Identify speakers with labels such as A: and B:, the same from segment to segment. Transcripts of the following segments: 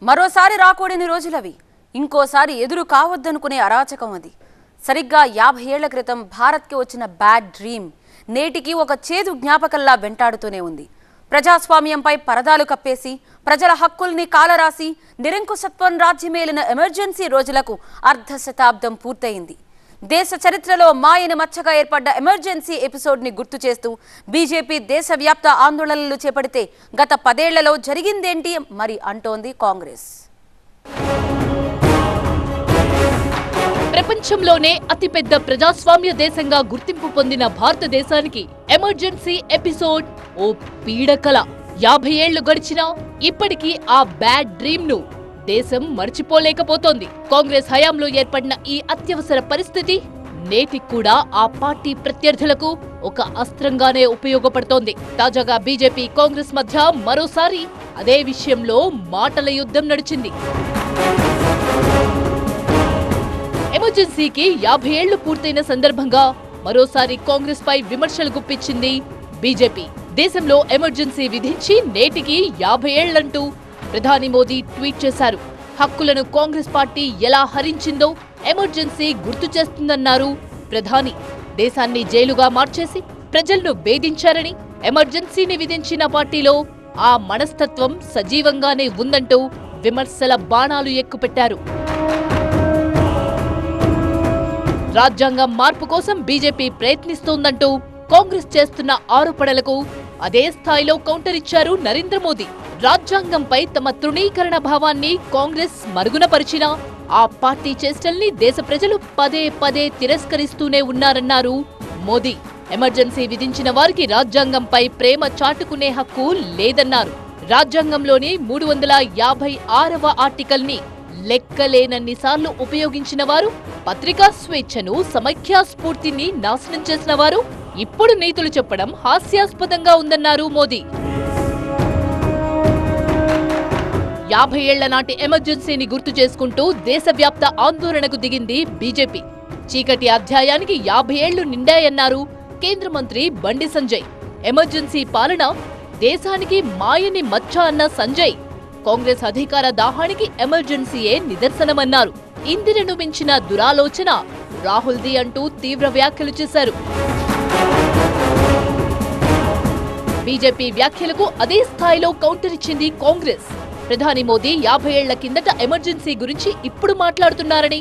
A: మరోసారి రాకూడని రోజులవి. ఇంకోసారి ఎదురు కావద్దనుకునే అరాచకం అది. సరిగ్గా 50 ఏళ్ల క్రితం భారత్కి వచ్చిన బ్యాడ్ డ్రీమ్ నేటికి ఒక చేదు జ్ఞాపకంలా వెంటాడుతూనే ఉంది. ప్రజాస్వామ్యంపై పరదాలు కప్పేసి ప్రజల హక్కుల్ని కాలరాసి నిరంకుశత్వం రాజ్యమేలిన ఎమర్జెన్సీ రోజులకు అర్ధ శతాబ్దం పూర్తయింది. దేశ చరిత్రలో మాయని మచ్చగా ఏర్పడ్డ ఎమర్జెన్సీ ఎపిసోడ్ని గుర్తు చేస్తూ బీజేపీ దేశవ్యాప్త ఆందోళనలు చేపడితే గత 10 ఏళ్లలో జరిగిందేంటి మరి అంటోంది కాంగ్రెస్.
B: ప్రపంచంలోనే అతిపెద్ద ప్రజాస్వామ్య దేశంగా గుర్తింపు పొందిన భారతదేశానికి ఎమర్జెన్సీ ఎపిసోడ్ ఓ పీడకల. 50 ఏళ్లు గడిచినా ఇప్పటికీ ఆ బ్యాడ్ డ్రీమ్ ను దేశం మర్చిపోలేకపోతోంది. కాంగ్రెస్ హయాంలో ఏర్పడిన ఈ అత్యవసర పరిస్థితి నేటికి కూడా ఆ పార్టీ ప్రత్యర్థులకు ఒక అస్త్రంగానే ఉపయోగపడుతోంది. తాజాగా బీజేపీ కాంగ్రెస్ మధ్య మరోసారి అదే విషయంలో మాటల యుద్ధం నడిచింది. ఎమర్జెన్సీకి 50 ఏళ్లు పూర్తయిన సందర్భంగా మరోసారి కాంగ్రెస్ పై విమర్శలు గుప్పించింది బీజేపీ. దేశంలో ఎమర్జెన్సీ విధించి నేటికి 50 ఏళ్లంటూ ప్రధాని మోదీ ట్వీట్ చేశారు. హక్కులను కాంగ్రెస్ పార్టీ ఎలా హరించిందో ఎమర్జెన్సీ గుర్తు చేస్తుందన్నారు ప్రధాని. దేశాన్ని జైలుగా మార్చేసి ప్రజలను వేధించారని, ఎమర్జెన్సీని విధించిన పార్టీలో ఆ మనస్తత్వం సజీవంగానే ఉందంటూ విమర్శల బాణాలు ఎక్కుపెట్టారు. రాజ్యాంగం మార్పు కోసం బీజేపీ ప్రయత్నిస్తోందంటూ కాంగ్రెస్ చేస్తున్న ఆరోపణలకు అదే స్థాయిలో కౌంటర్ ఇచ్చారు నరేంద్ర మోదీ. రాజ్యాంగంపై తమ తృణీకరణ భావాన్ని కాంగ్రెస్ మరుగునపరిచినా ఆ పార్టీ చేష్టల్ని దేశ ప్రజలు పదే పదే తిరస్కరిస్తూనే ఉన్నారన్నారు మోదీ. ఎమర్జెన్సీ విధించిన వారికి రాజ్యాంగంపై ప్రేమ చాటుకునే హక్కు లేదన్నారు. రాజ్యాంగంలోని 356వ ఆర్టికల్ని లెక్కలేనన్నిసార్లు ఉపయోగించిన వారు, పత్రికా స్వేచ్ఛను, సమైక్య స్ఫూర్తిని నాశనం చేసిన వారు ఇప్పుడు నీతులు చెప్పడం హాస్యాస్పదంగా ఉందన్నారు మోదీ. 50 ఏళ్ల నాటి ఎమర్జెన్సీని గుర్తు చేసుకుంటూ దేశవ్యాప్త ఆందోళనకు దిగింది బీజేపీ. చీకటి అధ్యాయానికి 50 ఏళ్లు నిండాయన్నారు కేంద్ర మంత్రి బండి సంజయ్. ఎమర్జెన్సీ పాలన దేశానికి మాయని మచ్చ అన్న సంజయ్, కాంగ్రెస్ అధికార దాహానికి ఎమర్జెన్సీయే నిదర్శనమన్నారు. ఇందిరను మించిన దురాలోచన రాహుల్ది అంటూ తీవ్ర వ్యాఖ్యలు చేశారు. బీజేపీ వ్యాఖ్యలకు అదే స్థాయిలో కౌంటర్ ఇచ్చింది కాంగ్రెస్. ప్రధాని మోదీ 50 ఏళ్ల కిందట ఎమర్జెన్సీ గురించి ఇప్పుడు మాట్లాడుతున్నారని,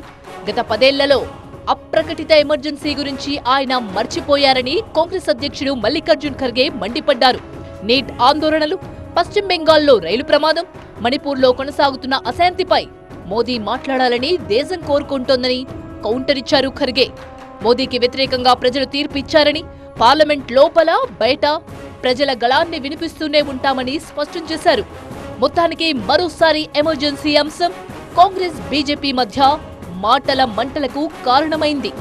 B: గత 10 ఏళ్లలో అప్రకటిత ఎమర్జెన్సీ గురించి ఆయన మర్చిపోయారని కాంగ్రెస్ అధ్యక్షుడు మల్లికార్జున్ ఖర్గే మండిపడ్డారు. నీట్ ఆందోళనలు, పశ్చిమ బెంగాల్లో రైలు ప్రమాదం, మణిపూర్లో కొనసాగుతున్న అశాంతిపై మోదీ మాట్లాడాలని దేశం కోరుకుంటోందని కౌంటర్ ఇచ్చారు ఖర్గే. మోదీకి వ్యతిరేకంగా ప్రజలు తీర్పు ఇచ్చారని, పార్లమెంట్ లోపల బయట ప్రజల గళాన్ని వినిపిస్తూనే ఉంటామని స్పష్టం చేశారు. మొత్తానికి మరోసారి ఎమర్జెన్సీ అంశం కాంగ్రెస్ బీజేపీ మధ్య మాటల మంటలకు కారణమైంది.